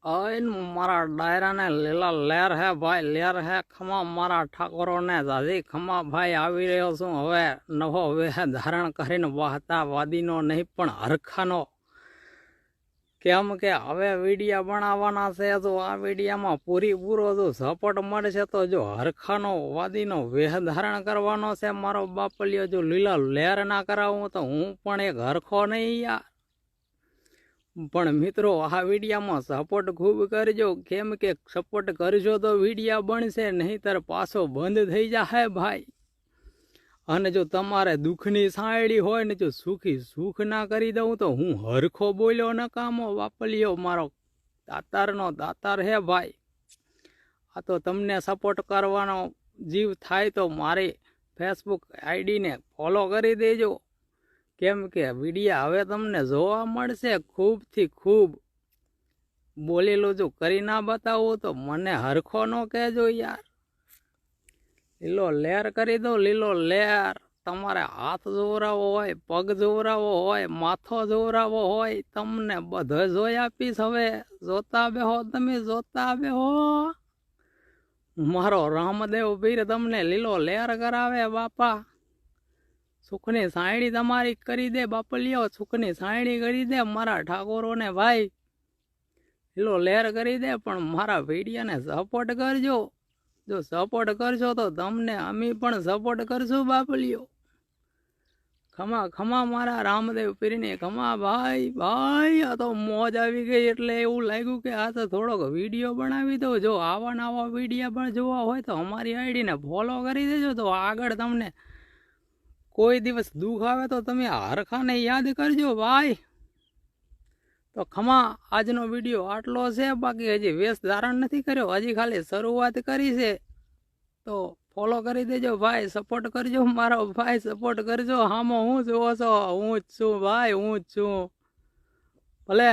आइन मारा डायरा ने लीला लेर है भाई लेर है खमा मारा ठाकोरो ने दादी खमा भाई आवी रह्यो छुं हवे नवो वेह धारण करीने वाहता वादीनो नहीं पण हरखानो केम के हवे वीडिया बनाववाना छे तो आ वीडियामां पूरो जो सपोर्ट मळशे तो जो हरखानो वादीनो वेह धारण करवानो छे मारो बापलियो जो लीला लेर ना करावुं तो हूँ पण एक हरखो नहीं यार। पण मित्रों आ वीडिया में सपोर्ट खूब करजो केम के सपोर्ट करजो तो वीडिया बनशे नहींतर पाछो बंद थई जाए भाई। अने जो तमारे दुखनी सायड़ी होय ने जो सुखी सुख ना करी दऊं तो हूँ हरखो बोल्यो नकामो वापलियो मारो दातारनो दातार है भाई। आ तो तमने सपोर्ट करवानो जीव थाय तो मारी फेसबुक आईडी ने फॉलो करी देजो केम के वीडिया हवे तमने जोवा मळशे खूब थी खूब। बोलेलो जो करी ना बतावो तो मने हरखो न कहेजो यार। लीलो लेर करी दो लीलो लेर तमारे हाथ जोरावो होय पग जोरावो होय माथो जोरावो होय तमने बधो जोई आपीश। हवे जोता बेहो तमे जोता बेहो मारो रामदेव पीर तमने लीलो लेर करावे बापा। सुखनी सायड़ी तमारी करी दे बापलियो सुखनी सायड़ी करी दे मारा ठाकोरो ने भाई लीलो लेर करी दे पण मारा वीडियो ने सपोर्ट करजो। जो सपोर्ट करशो तो तमने अमी पण सपोर्ट करशो बापलियो। खमा खमा मारा रामदेव पीर ने खमा भाई भाई। आ तो मौज आवी गई एटले एवुं लाग्युं के आ तो थोड़ोक वीडियो बनावी दो। जो आवा नवा वीडियो पण जोवा होय तो अमारी आईडी ने फॉलो करी देजो तो आगळ तमने कोई दिवस दुख आवे तो तमे हरखा ने याद करजो भाई। तो खमा आजनो वीडियो आटलो छे बाकी हजी वेश धारण नहीं कर्यो हजी खाली शरूआत करी छे। तो फॉलो करी देजो भाई सपोर्ट करजो मारो भाई सपोर्ट करजो। हामो हूँ जोवो छो हूँ ज छुं भाई हूँ ज छुं भले।